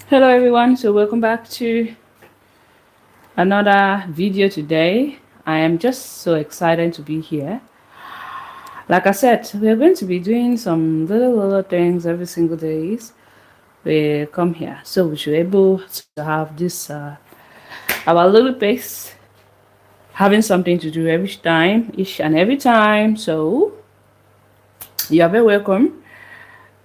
Hello everyone, so welcome back to another video today. I am just so excited to be here. Like I said, we're going to be doing some little things every single days. We come here, so we should be able to have this our little pace, having something to do every time, each and every time. So you are very welcome.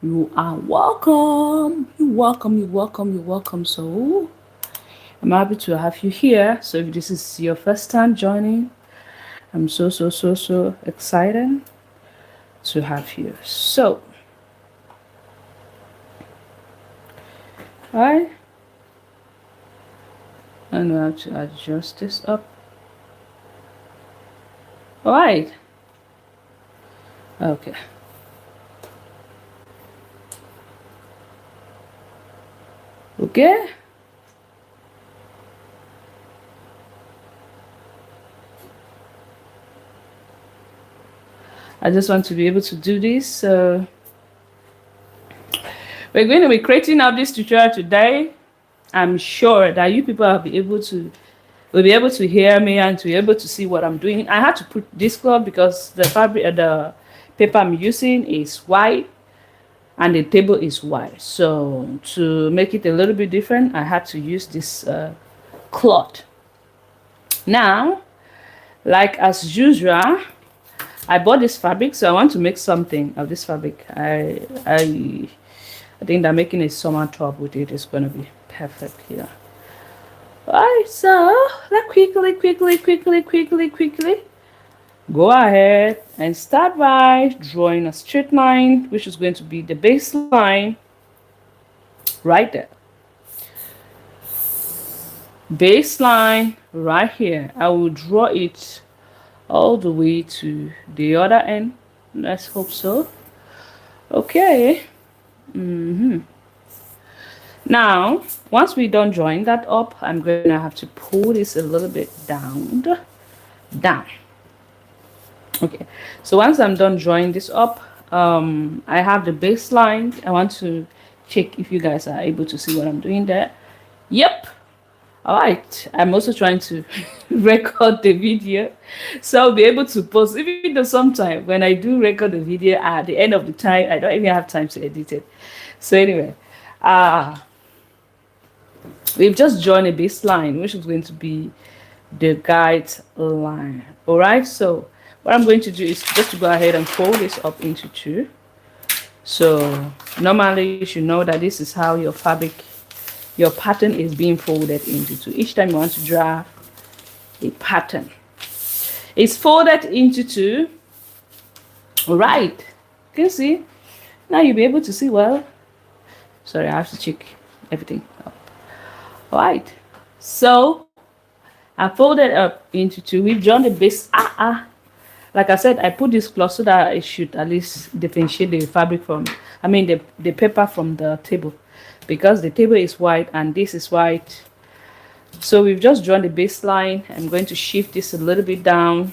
You are welcome. You're welcome. You're welcome. You're welcome. So I'm happy to have you here. So if this is your first time joining, I'm so excited to have you. So, I know how to adjust this up. All right. Okay. Okay. I just want to be able to do this. So we're going to be creating out this tutorial today. I'm sure that you people will be able to hear me and to be able to see what I'm doing. I had to put this cloth because the fabric, the paper I'm using is white and the table is white. So to make it a little bit different, I had to use this cloth. Now, like as usual, I bought this fabric, so I want to make something of this fabric. I think that making a summer top with it is going to be perfect here. Alright, so let's quickly go ahead and start by drawing a straight line, which is going to be the baseline right there. Baseline right here. I will draw it all the way to the other end. Let's hope so. Okay. Now, once we done drawing that up, I'm going to have to pull this a little bit down. Okay, so once I'm done drawing this up, I have the baseline. I want to check if you guys are able to see what I'm doing there. Yep. All right, I'm also trying to record the video, so I'll be able to post. Even though sometimes when I do record the video at the end of the time, I don't even have time to edit it. So anyway, we've just drawn a baseline, which is going to be the guideline. All right, so what I'm going to do is just to go ahead and fold this up into two. So normally you should know that this is how your pattern is being folded into two. Each time you want to draw a pattern, it's folded into two. All right, you can see now. You'll be able to see well. Sorry, I have to check everything up. All right, so I folded up into two. We've drawn the base. Like I said, I put this cloth so that it should at least differentiate the fabric from, the paper from the table, because the table is white and this is white. So we've just drawn the baseline. I'm going to shift this a little bit down.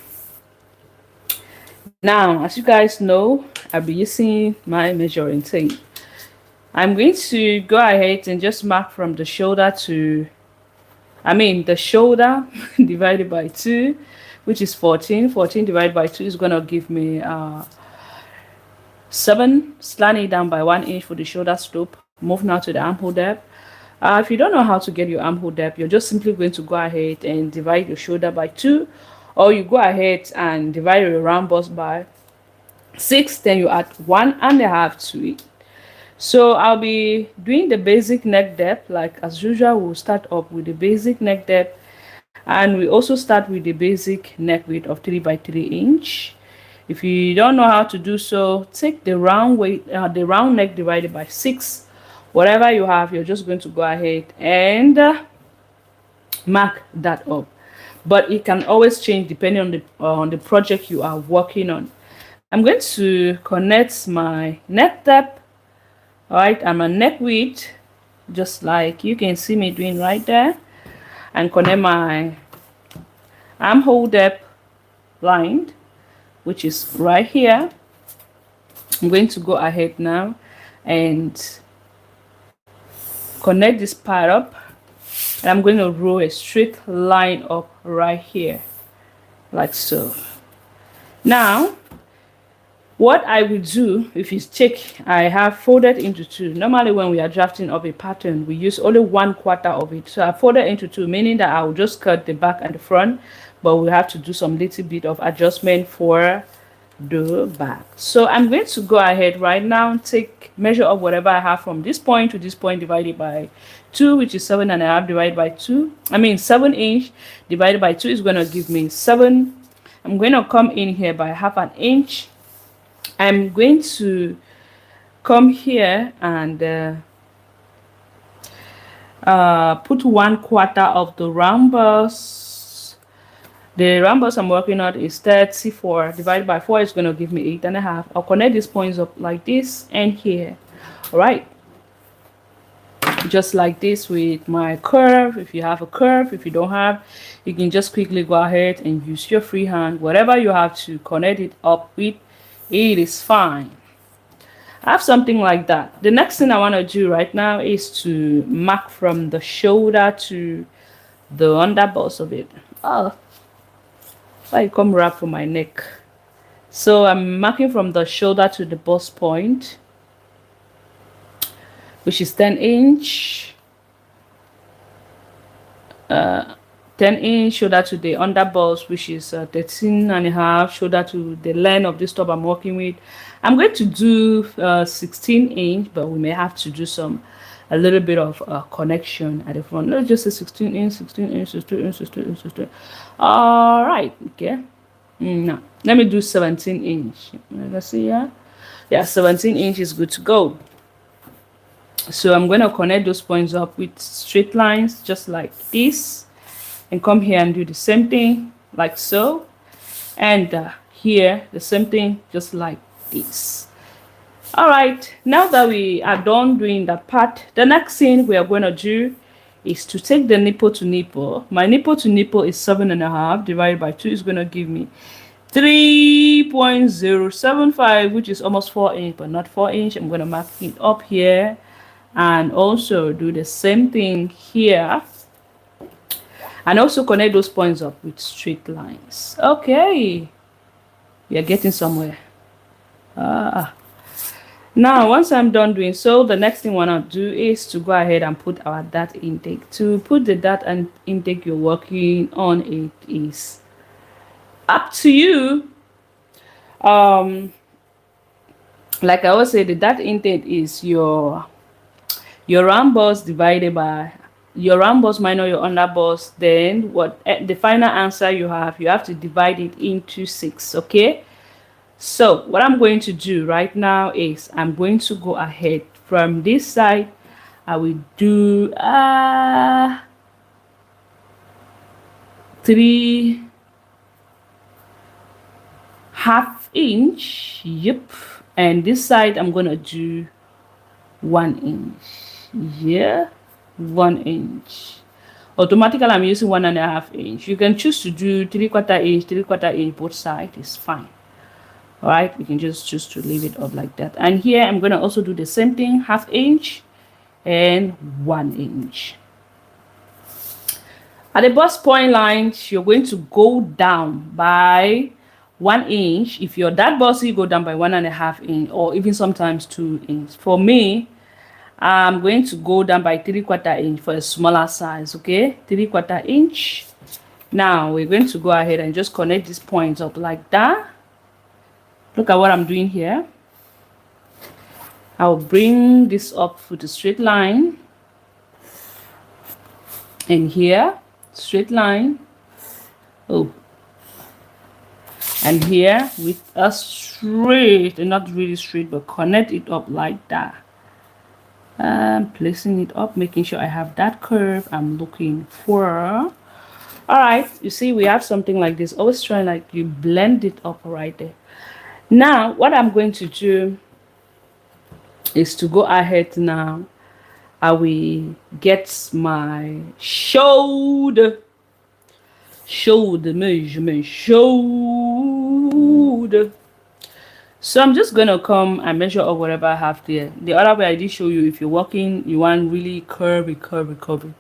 Now, as you guys know, I'll be using my measuring tape. I'm going to go ahead and just mark from the shoulder to, the shoulder divided by 2, which is 14. 14 divided by 2 is going to give me 7. Slant it down by 1 inch for the shoulder slope. Move now to the armhole depth. If you don't know how to get your armhole depth, you're just simply going to go ahead and divide your shoulder by 2, or you go ahead and divide your round bust by 6, then you add 1.5 to it. So I'll be doing the basic neck depth. Like as usual, we'll start up with the basic neck depth, and we also start with the basic neck width of 3 by 3 inch. If you don't know how to do so, take the round neck divided by 6. Whatever you have, you're just going to go ahead and mark that up. But it can always change depending on the project you are working on. I'm going to connect my neck depth, all right, and my neck width, just like you can see me doing right there, and connect my armhole depth line, which is right here. I'm going to go ahead now and connect this part up, and I'm going to roll a straight line up right here, like so. Now what I will do, if you check, I have folded into two. Normally when we are drafting up a pattern, we use only 1/4 of it. So I folded into two, meaning that I will just cut the back and the front, but we have to do some little bit of adjustment for the back. So I'm going to go ahead right now, take measure of whatever I have from this point to this point, divided by 2, which is 7.5 divided by 2. 7" divided by 2 is going to give me 7. I'm going to come in here by 1/2 inch. I'm going to come here and put 1/4 of the rhombus. The rhombus I'm working on is 34 divided by 4 is going to give me 8.5. I'll connect these points up like this and here. All right, just like this with my curve. If you have a curve, if you don't have, you can just quickly go ahead and use your free hand. Whatever you have to connect it up with, it is fine. I have something like that. The next thing I want to do right now is to mark from the shoulder to the underbust of it. Oh, I come wrap for my neck. So I'm marking from the shoulder to the bust point, which is 10 inch. 10 inch shoulder to the underbust, which is 13.5 shoulder to the length of this top I'm working with. I'm going to do 16 inch, but we may have to do a little bit of connection at the front. Let's just say 16 inch, 16 inch, 16 inch, 16 inch, 16 inch. All right, okay. Now let me do 17 inch. Let's see. Yeah, 17 inch is good to go. So I'm going to connect those points up with straight lines, just like this, and come here and do the same thing like so, and here the same thing just like this. All right, now that we are done doing that part, the next thing we are going to do is to take the nipple to nipple. My nipple to nipple is 7.5 divided by 2 is going to give me 3.075, which is almost 4 inch, but not 4 inch. I'm going to mark it up here and also do the same thing here, and also connect those points up with straight lines. Okay, we are getting somewhere. Now once I'm done doing so, the next thing I want to do is to go ahead and put our dart intake. To put the dart and intake you're working on, it is up to you. Like I always say, the dart intake is your rhombus divided by your rhombus minus your underbust. Then what the final answer you have to divide it into 6. Okay, so what I'm going to do right now is I'm going to go ahead from this side. I will do 3/2 inch. Yep, and this side I'm gonna do 1 inch. Yeah, 1 inch. Automatically I'm using 1.5 inch. You can choose to do 3/4 inch, 3/4 inch, both sides is fine. All right, we can just choose to leave it up like that. And here I'm going to also do the same thing, 1/2 inch and 1 inch. At the bust point line, you're going to go down by 1 inch. If you're that bossy, you go down by 1.5 inch, or even sometimes 2 inch. For me, I'm going to go down by 3/4 inch for a smaller size. Okay, 3/4 inch. Now we're going to go ahead and just connect these points up like that. Look at what I'm doing here. I'll bring this up with a straight line, and here straight line. Oh, and here with a straight, and not really straight, but connect it up like that. Placing it up, making sure I have that curve I'm looking for. All right, you see we have something like this. Always try like you blend it up right there. Now what I'm going to do is to go ahead now. I will get my shoulder measurement, shoulder. So I'm just gonna come and measure up whatever I have there. The other way I did show you, if you're working, you want really curvy.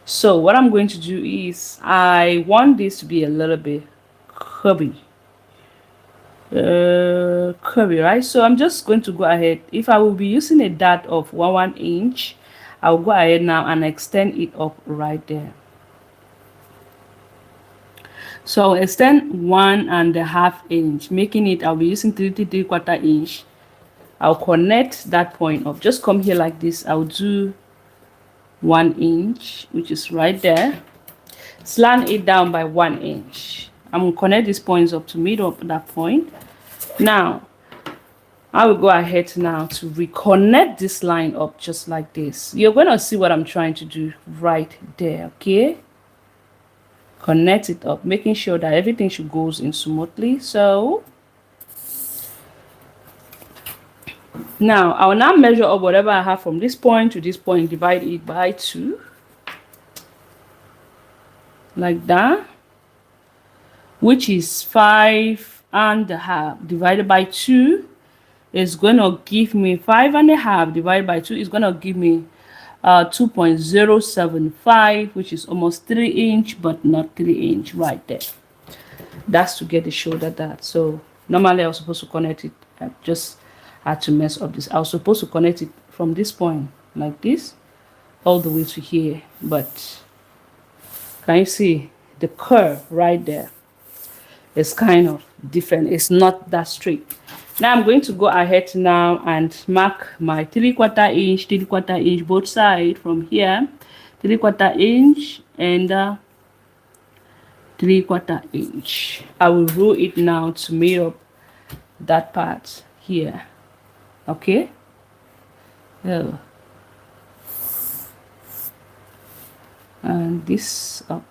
So what I'm going to do is I want this to be a little bit curvy. Curvy, right? So I'm just going to go ahead. If I will be using a dart of 1 inch, I'll go ahead now and extend it up right there. So I'll extend 1.5 inch, making it, I'll be using 3 inch. I'll connect that point up. Just come here like this. I'll do 1 inch, which is right there. Slant it down by 1 inch. I'm gonna connect these points up to meet up that point. Now I will go ahead now to reconnect this line up just like this. You're gonna see what I'm trying to do right there. Okay, connect it up, making sure that everything should goes in smoothly. So now I will now measure up whatever I have from this point to this point, divide it by 2 like that, which is 5.5 divided by 2 is gonna give me 5.5 divided by 2 is gonna give me 2.075, which is almost 3 inch, but not 3 inch right there. That's to get the shoulder dart. So normally I was supposed to connect it. I just had to mess up this. I was supposed to connect it from this point like this all the way to here, but can you see the curve right there? It's kind of different. It's not that straight. Now I'm going to go ahead now and mark my 3/4 inch both sides from here, 3/4 inch and 3/4 inch. I will rule it now to meet up that part here. Okay. Oh. And this up.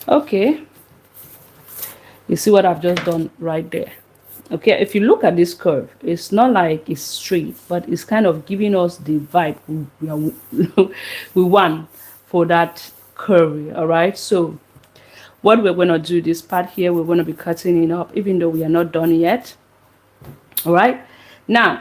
Okay, you see what I've just done right there. Okay, if you look at this curve, it's not like it's straight, but it's kind of giving us the vibe we want for that curve. All right, so what we're going to do, this part here, we're going to be cutting it up even though we are not done yet. All right, now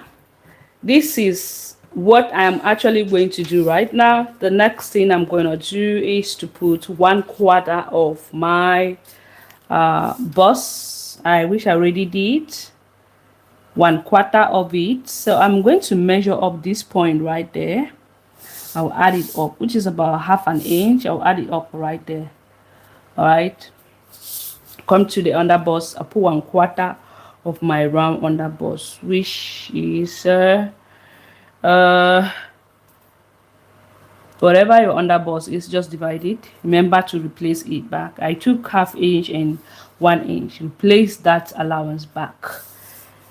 this is what I am actually going to do right now. The next thing I'm going to do is to put 1/4 of my bust. I wish I already did 1/4 of it. So I'm going to measure up this point right there. I'll add it up, which is about 1/2 inch. I'll add it up right there. All right, come to the under bust. I put 1/4 of my round under bust, which is whatever your under bust is, just divide it. Remember to replace it back. I took 1/2 inch and 1 inch, replace that allowance back.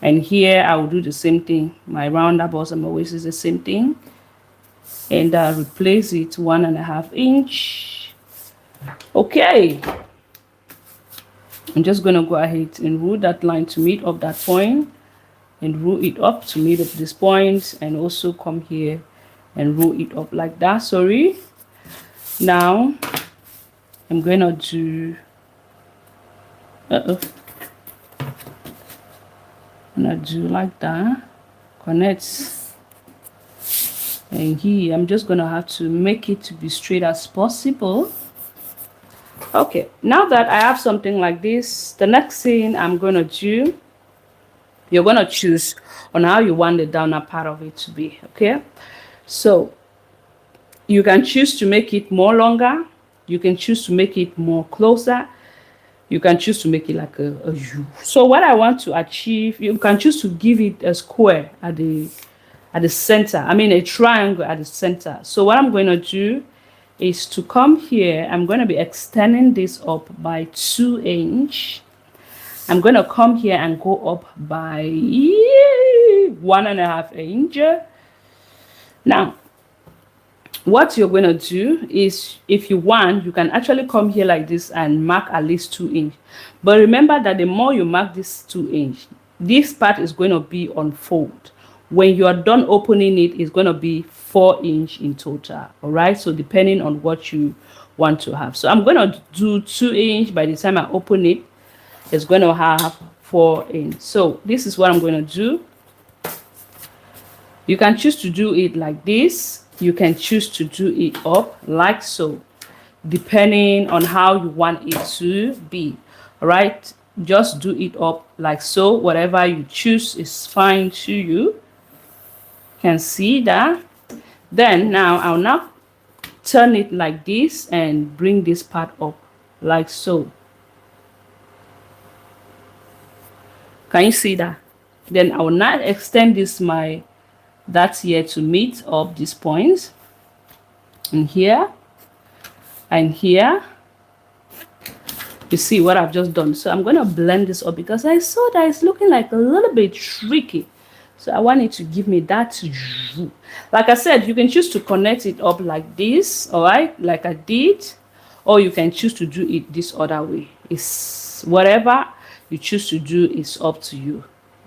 And here I will do the same thing. My round under bust and my waist is the same thing, and replace it 1.5 inch. Okay, I'm just gonna go ahead and rule that line to meet up that point, and rule it up to meet up this point, and also come here and rule it up like that. Sorry, now I'm gonna do I'm gonna do like that, connect, and here I'm just gonna have to make it to be straight as possible. Okay, now that I have something like this, the next thing I'm gonna do, you're gonna choose on how you want the downer part of it to be. Okay, so you can choose to make it more longer, you can choose to make it more closer, you can choose to make it like a U. So what I want to achieve, you can choose to give it a square at the center, I mean a triangle at the center. So what I'm going to do is to come here, I'm going to be extending this up by 2 inch. I'm going to come here and go up by 1.5 inch. Now what you're going to do is, if you want, you can actually come here like this and mark at least 2 inch. But remember that the more you mark this 2 inch, this part is going to be unfold. When you are done opening it, it's going to be 4 inch in total. All right, so depending on what you want to have. So I'm going to do 2-inch. By the time I open it, it's going to have 4-inch. So this is what I'm going to do. You can choose to do it like this. You can choose to do it up like so, depending on how you want it to be. All right, just do it up like so. Whatever you choose is fine to you. You can see that. Then now I'll now turn it like this and bring this part up like so. Can you see that? Then I will now extend this that's here to meet up these points, and here and here. You see what I've just done. So I'm going to blend this up because I saw that it's looking like a little bit tricky. So I want it to give me that. Like I said, you can choose to connect it up like this, all right, like I did, or you can choose to do it this other way. It's whatever you choose to do is up to you.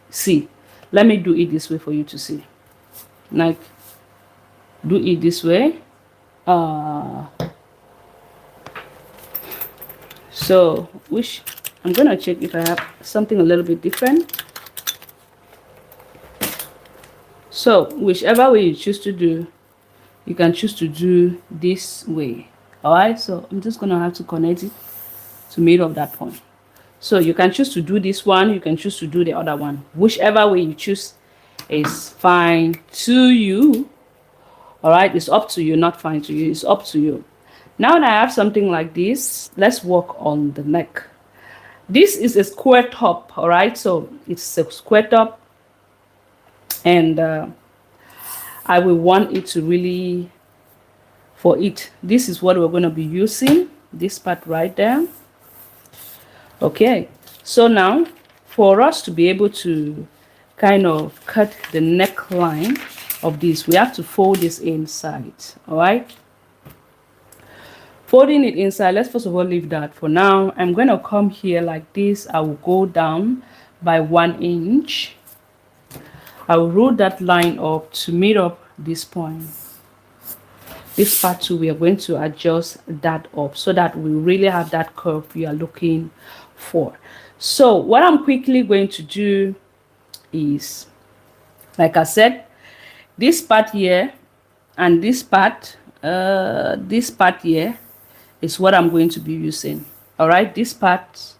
See, let me do it this way for you to see. Like, do it this way. So which I'm gonna check if I have something a little bit different. So whichever way you choose to do, you can choose to do this way. All right, so I'm just gonna have to connect it to meet up that point. So you can choose to do this one, you can choose to do the other one. Whichever way you choose is fine to you. All right, it's up to you, not fine to you, it's up to you. Now that I have something like this, let's work on the neck. This is a square top, all right, so it's a square top, and I will want it to really, for it, this is what we're going to be using, this part right there. Okay, so now for us to be able to kind of cut the neckline of this, we have to fold this inside. All right, folding it inside, let's first of all leave that for now. I'm going to come here like this. I will go down by 1 inch. I will roll that line up to meet up this point. This part too, we are going to adjust that up so that we really have that curve we are looking for. So what I'm quickly going to do is, like I said, this part here and this part here is what I'm going to be using. All right, this part,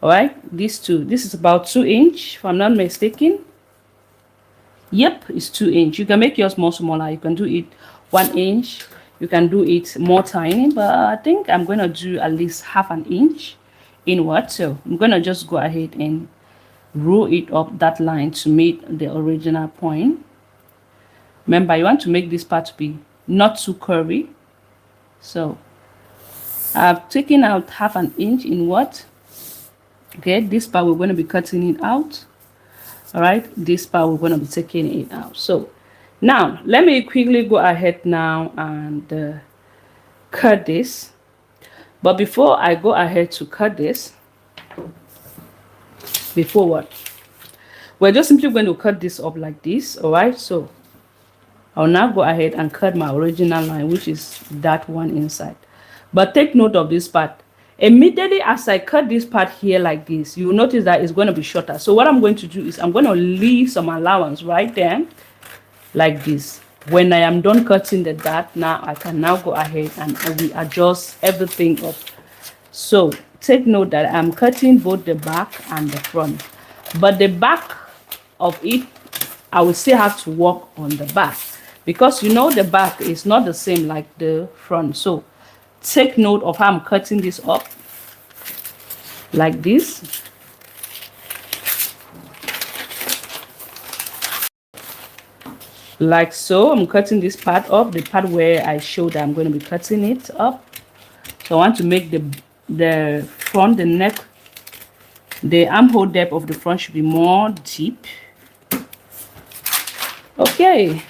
all right, these two, this is about 2 inch if I'm not mistaken. Yep, it's 2 inch. You can make yours more smaller. You can do it 1 inch, you can do it more tiny, but I think I'm going to do at least half an inch inward. So I'm going to just go ahead and roll it up that line to meet the original point. Remember, you want to make this part to be not too curvy. So I've taken out half an inch inward. Okay, this part we're going to be cutting it out. All right, this part we're going to be taking it out. So now let me quickly go ahead now and cut this. But before I go ahead to cut this, before what, we're just simply going to cut this up like this. All right, so I'll now go ahead and cut my original line, which is that one inside. But take note of this part. Immediately as I cut this part here like this, you will notice that it's going to be shorter. So what I'm going to do is I'm going to leave some allowance right there like this. When I am done cutting the dart, now I can now go ahead and I will adjust everything up. So take note that I'm cutting both the back and the front, but the back of it, I will still have to work on the back, because you know the back is not the same like the front. So take note of how I'm cutting this up like this. Like so, I'm cutting this part up, the part where I showed that I'm going to be cutting it up. So I want to make the front, the neck, the armhole depth of the front should be more deep. Okay.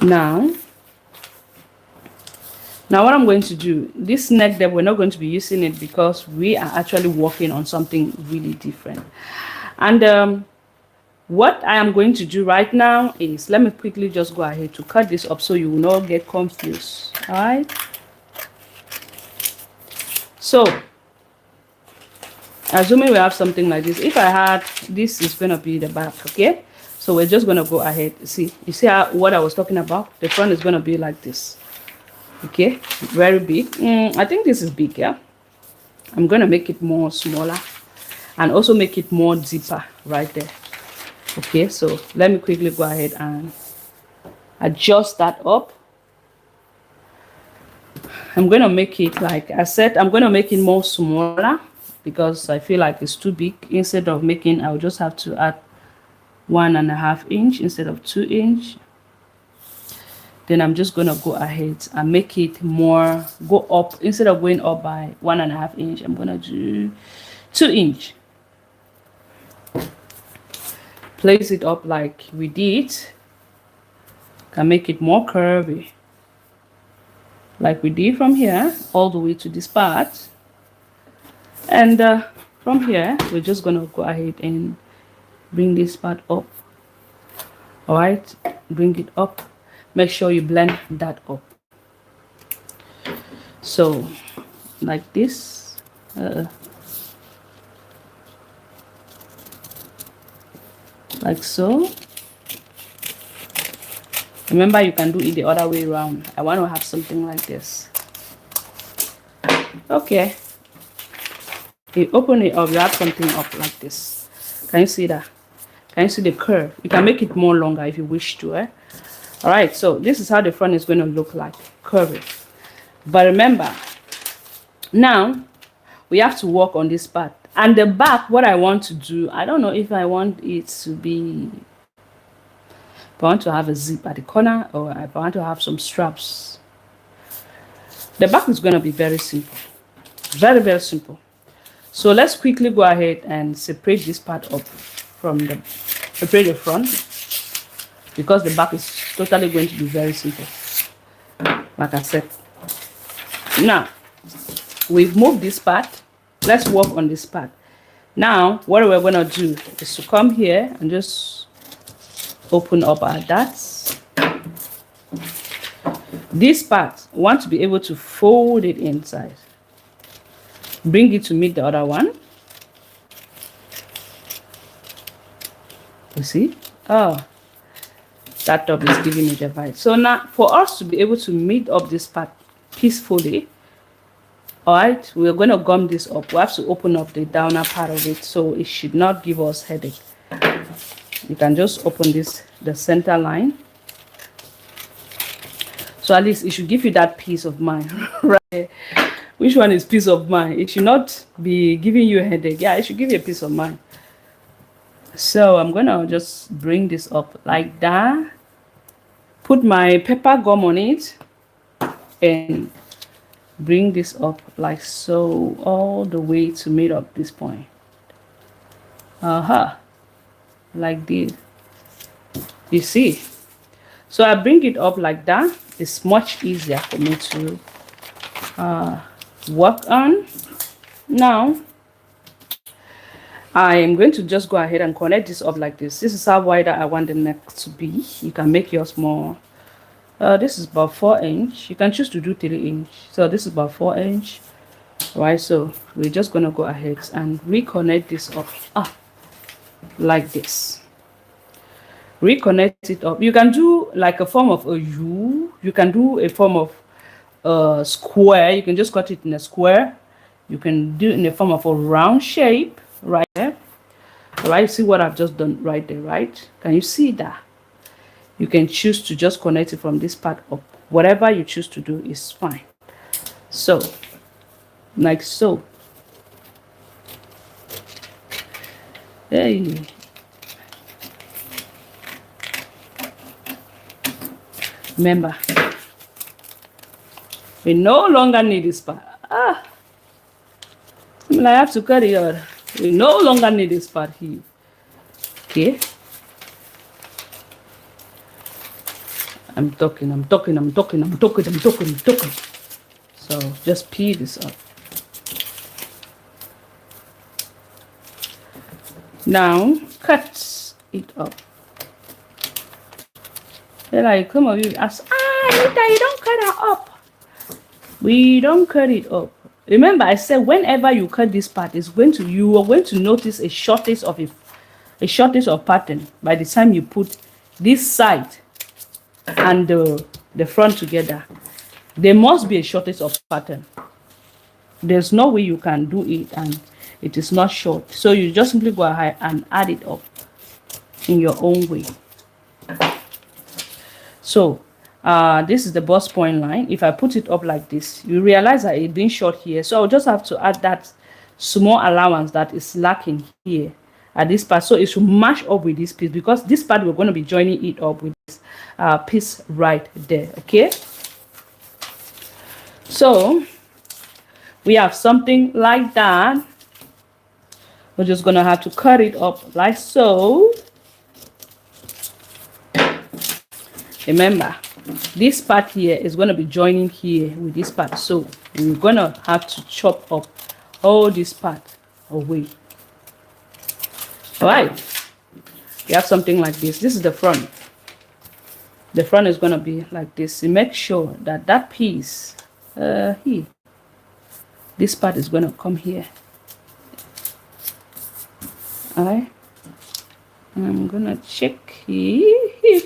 Now what I'm going to do, this neck depth, we're not going to be using it because we are actually working on something really different. And What I am going to do right now is, let me quickly just go ahead to cut this up so you will not get confused. All right, so assuming we have something like this, if I had this, is going to be the back. Okay, so we're just going to go ahead. See, you see how what I was talking about? The front is going to be like this. Okay, very big. I think this is big. Yeah, I'm going to make it more smaller and also make it more deeper right there. Okay, so let me quickly go ahead and adjust that up. I'm going to make it, like I said, I'm going to make it more smaller because I feel like it's too big. Instead of making, I'll just have to add 1.5 inch instead of 2 inch. Then I'm just going to go ahead and make it more, go up. Instead of going up by 1.5 inch, I'm going to do 2 inch. Place it up like we did. Can make it more curvy, like we did from here all the way to this part. And from here, we're just going to go ahead and bring this part up. All right, bring it up. Make sure you blend that up. So like this. Like so. Remember, you can do it the other way around. I want to have something like this. Okay, you open it up, you have something up like this. Can you see that? Can you see the curve? You can make it more longer if you wish to. All right, so this is how the front is going to look like, curvy. But remember, now we have to work on this part. And the back, what I want to do, I don't know if I want it to be, if I want to have a zip at the corner, or if I want to have some straps. The back is going to be very simple. Very, very simple. So let's quickly go ahead and separate this part up from the, separate the front, because the back is totally going to be very simple, like I said. Now we've moved this part. Let's work on this part. Now what we're going to do is to come here and just open up our darts. This part, we want to be able to fold it inside, bring it to meet the other one. You see? Oh, that top is giving me the vibe. So now for us to be able to meet up this part peacefully, all right, we're going to gum this up. We have to open up the downer part of it, so it should not give us headache. You can just open this, the center line, so at least it should give you that peace of mind. Right? Which one is peace of mind? It should not be giving you a headache. Yeah, it should give you a peace of mind. So I'm gonna just bring this up like that, put my pepper gum on it, and bring this up like so, all the way to meet up this point. Like this. You see? So I bring it up like that. It's much easier for me to work on. Now I am going to just go ahead and connect this up like this. This is how wide I want the neck to be. You can make yours more. This is about 4 inch. You can choose to do 3 inch. So this is about 4 inch. Right, so we're just gonna go ahead and reconnect this up like this. Reconnect it up. You can do like a form of a U. You can do a form of a square. You can just cut it in a square. You can do it in the form of a round shape right there. All right, see what I've just done right there, right? Can you see that? You can choose to just connect it from this part up. Whatever you choose to do is fine. So like so. Hey, remember, we no longer need this part. I have to cut it out. We no longer need this part here. Okay, I'm talking. So just peel this up. Now cut it up. Then like some of you ask, Anita, you don't cut it up. We don't cut it up. Remember, I said whenever you cut this part, you are going to notice a shortage of pattern by the time you put this side and the front together. There must be a shortage of pattern. There's no way you can do it and it is not short. So you just simply go ahead and add it up in your own way. So this is the bust point line. If I put it up like this, you realize that it's been short here. So I'll just have to add that small allowance that is lacking here at this part, so it should match up with this piece, because this part we're going to be joining it up with this piece right there. Okay, so we have something like that. We're just gonna have to cut it up like so. Remember, this part here is going to be joining here with this part, so we're gonna have to chop up all this part away. All right, we have something like this. This is the front. The front is going to be like this. You make sure that that piece here, this part is going to come here. All right, I'm gonna check here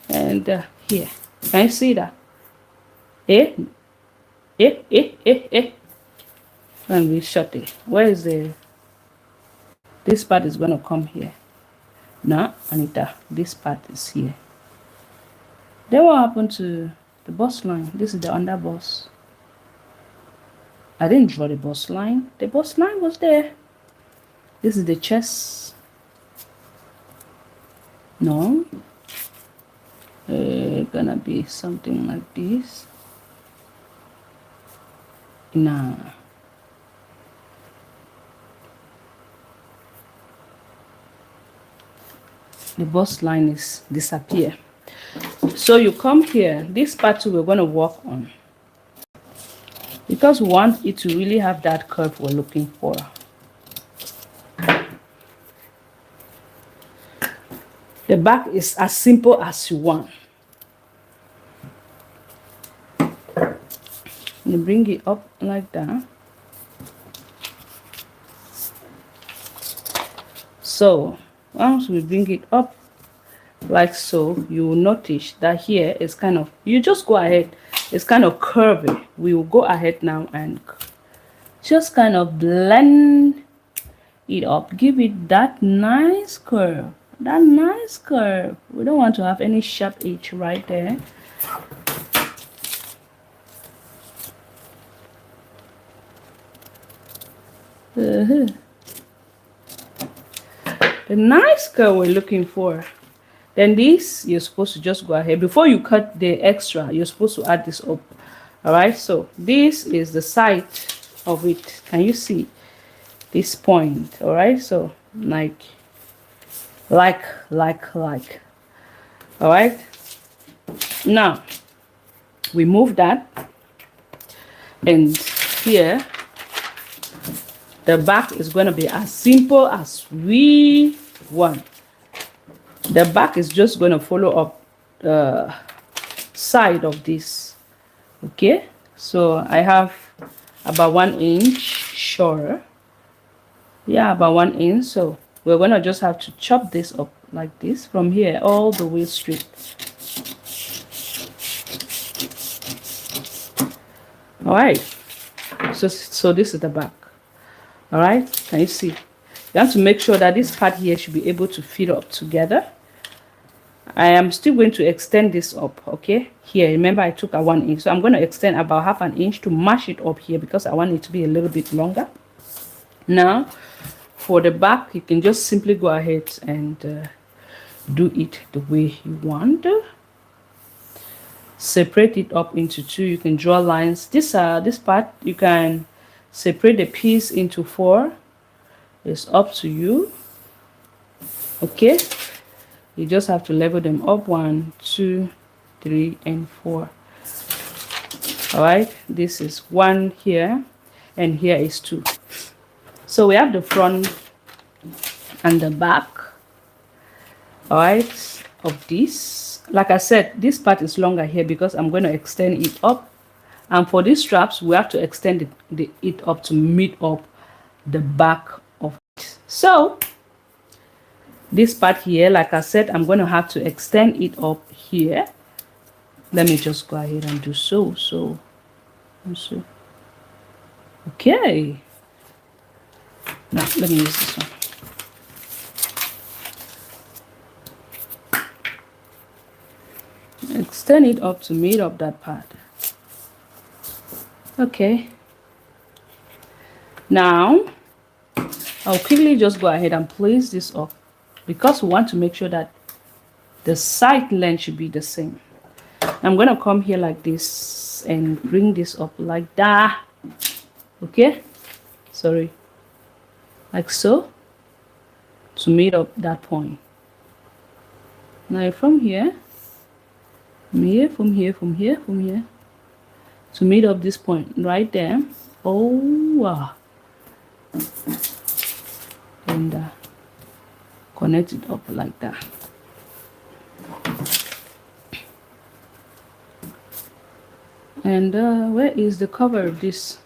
and here. Can you see that? And we shut it. Where is the? This part is gonna come here. Now, Anita, this part is here. Then what happened to the bust line? This is the under bust. I didn't draw the bust line. The bust line was there. This is the chest. No. Gonna be something like this. Nah. The bust line is disappear. So you come here. This part we're going to work on, because we want it to really have that curve we're looking for. The back is as simple as you want. You bring it up like that. So once we bring it up like so, you will notice that here is kind of, you just go ahead, it's kind of curvy. We will go ahead now and just kind of blend it up, give it that nice curve. That nice curve. We don't want to have any sharp edge right there. The nice curve we're looking for. Then this, you're supposed to just go ahead. Before you cut the extra, you're supposed to add this up. All right, so this is the side of it. Can you see this point? All right, so like. All right, now we move that, and here the back is going to be as simple as we want. The back is just going to follow up the side of this. Okay, so I have about 1 inch short. Yeah, about 1 inch. So we're going to just have to chop this up like this from here all the way straight. All right, so this is the back. All right, can you see? You have to make sure that this part here should be able to fit up together. I am still going to extend this up. Okay, here, remember I took a 1 inch, so I'm going to extend about half an inch to match it up here, because I want it to be a little bit longer. Now for the back, you can just simply go ahead and do it the way you want. Separate it up into two. You can draw lines. This part, you can separate the piece into 4. It's up to you. Okay, you just have to level them up, 1, 2, 3, and 4. All right, this is 1 here, and here is 2. So we have the front and the back. all right, of this. Like I said, this part is longer here because I'm going to extend it up, and for these straps we have to extend it up to meet up the back of it. So this part here, like I said, I'm going to have to extend it up here. Let me just go ahead and do so. Okay, now let me use this one. Extend it up to meet up that part. Okay, now I'll quickly just go ahead and place this up because we want to make sure that the side length should be the same. I'm going to come here like this and bring this up like that. Okay, sorry, like so, to meet up that point. Now from here, from here, to meet up this point right there. Oh wow. And connect it up like that. And where is the cover of this?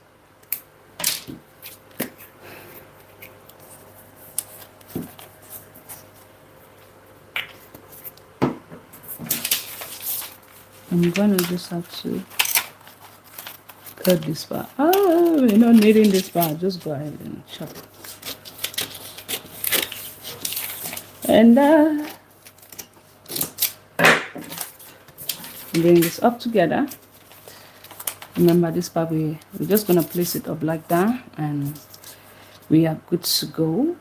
I'm gonna just have to cut this part. Oh, we're not needing this part. Just go ahead and chop it. And bring this up together. Remember this part, we're just gonna place it up like that, and we are good to go.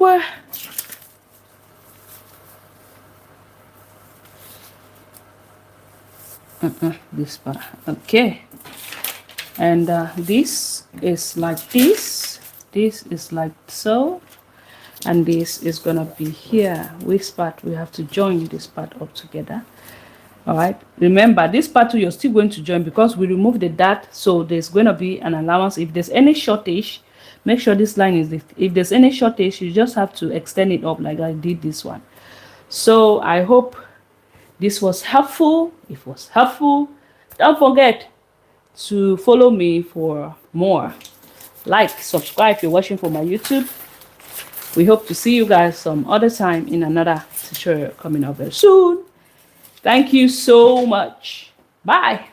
This part, okay. And this is like this is like so, and this is gonna be here. Which part we have to join this part up together. All right, remember this part you're still going to join because we removed the dart, so there's going to be an allowance. If there's any shortage, make sure this line is if there's any shortage, you just have to extend it up like I did this one. So I hope this was helpful. If it was helpful, don't forget to follow me for more. Like, subscribe if you're watching from my YouTube. We hope to see you guys some other time in another tutorial coming up very soon. Thank you so much. Bye.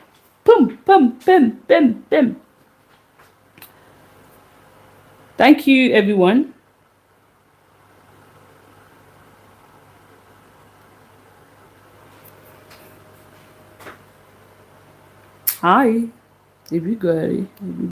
Boom, boom, boom, boom, boom. Thank you, everyone. Hi. If you go.